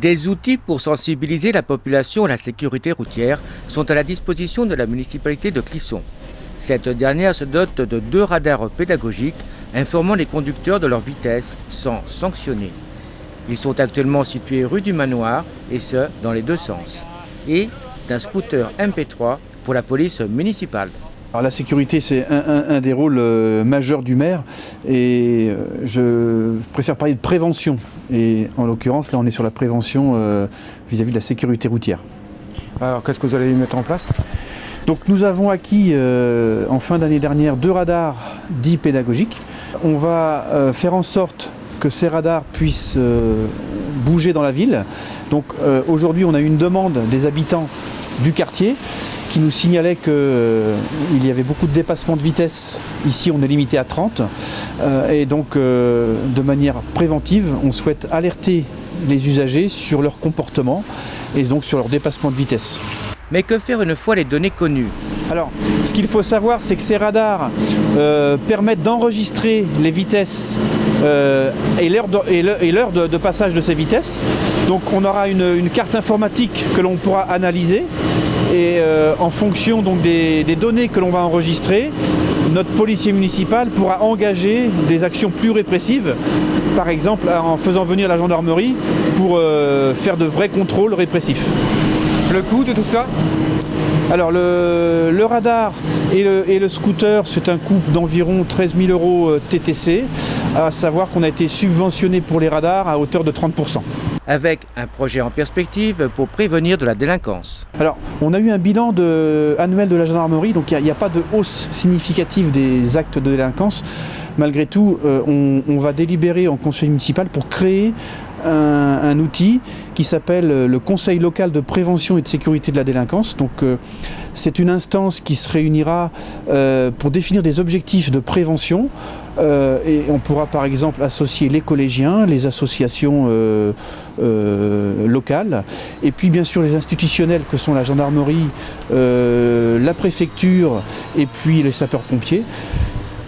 Des outils pour sensibiliser la population à la sécurité routière sont à la disposition de la municipalité de Clisson. Cette dernière se dote de 2 radars pédagogiques informant les conducteurs de leur vitesse sans sanctionner. Ils sont actuellement situés rue du Manoir, et ce, dans les 2 sens. Et d'un scooter MP3 pour la police municipale. Alors la sécurité, c'est un des rôles majeurs du maire et je préfère parler de prévention. Et en l'occurrence, là, on est sur la prévention vis-à-vis de la sécurité routière. Alors, qu'est-ce que vous allez mettre en place ? Donc nous avons acquis en fin d'année dernière 2 radars dits pédagogiques. On va faire en sorte que ces radars puissent bouger dans la ville. Donc aujourd'hui, on a eu une demande des habitants du quartier qui nous signalait qu'il y avait beaucoup de dépassements de vitesse. Ici, on est limité à 30. Et donc, de manière préventive, on souhaite alerter les usagers sur leur comportement et donc sur leur dépassement de vitesse. Mais que faire une fois les données connues ? Alors, ce qu'il faut savoir, c'est que ces radars permettent d'enregistrer les vitesses et l'heure de passage de ces vitesses. Donc, on aura une carte informatique que l'on pourra analyser. Et en fonction donc, des données que l'on va enregistrer, notre policier municipal pourra engager des actions plus répressives, par exemple en faisant venir la gendarmerie pour faire de vrais contrôles répressifs. Le coût de tout ça ? Alors le radar et le scooter, c'est un coût d'environ 13 000 € TTC, à savoir qu'on a été subventionné pour les radars à hauteur de 30%. Avec un projet en perspective pour prévenir de la délinquance. Alors, on a eu un bilan annuel de la gendarmerie, donc il n'y a pas de hausse significative des actes de délinquance. Malgré tout, on va délibérer en conseil municipal pour créer un outil qui s'appelle le Conseil local de prévention et de sécurité de la délinquance. Donc, c'est une instance qui se réunira pour définir des objectifs de prévention. Et on pourra par exemple associer les collégiens, les associations locales, et puis bien sûr les institutionnels que sont la gendarmerie, la préfecture et puis les sapeurs-pompiers,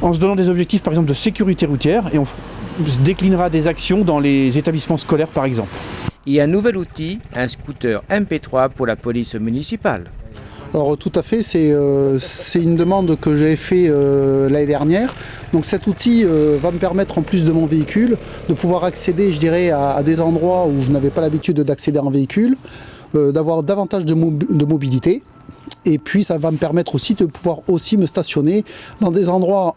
en se donnant des objectifs par exemple de sécurité routière, et on se déclinera des actions dans les établissements scolaires par exemple. Et un nouvel outil, un scooter MP3 pour la police municipale. Alors tout à fait, c'est une demande que j'avais fait l'année dernière. Donc cet outil va me permettre, en plus de mon véhicule, de pouvoir accéder, je dirais, à des endroits où je n'avais pas l'habitude d'accéder en véhicule, d'avoir davantage de mobilité. Et puis ça va me permettre aussi de pouvoir aussi me stationner dans des endroits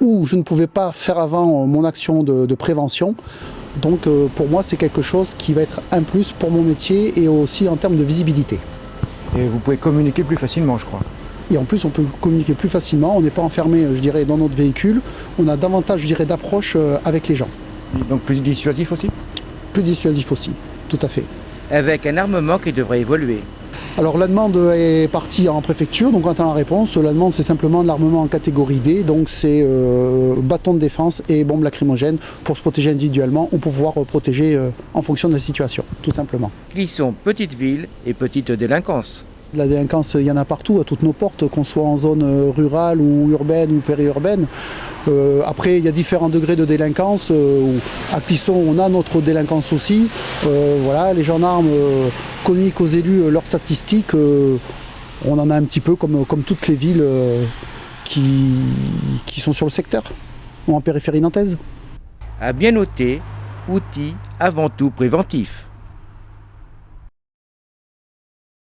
où je ne pouvais pas faire avant mon action de prévention. Donc pour moi, c'est quelque chose qui va être un plus pour mon métier et aussi en termes de visibilité. Et vous pouvez communiquer plus facilement, je crois. Et en plus, on peut communiquer plus facilement. On n'est pas enfermé, je dirais, dans notre véhicule. On a davantage, je dirais, d'approche avec les gens. Donc plus dissuasif aussi ? Plus dissuasif aussi, tout à fait. Avec un armement qui devrait évoluer. Alors la demande est partie en préfecture, donc on attend la réponse. La demande, c'est simplement de l'armement en catégorie D, donc c'est bâton de défense et bombe lacrymogène pour se protéger individuellement ou pour pouvoir protéger en fonction de la situation, tout simplement. Clisson, petite ville et petite délinquance. La délinquance, il y en a partout, à toutes nos portes, qu'on soit en zone rurale ou urbaine ou périurbaine. Après, il y a différents degrés de délinquance. À Clisson, on a notre délinquance aussi. Voilà, les gendarmes communiquent aux élus leurs statistiques. On en a un petit peu comme toutes les villes qui sont sur le secteur ou en périphérie nantaise. À bien noter, outil avant tout préventif.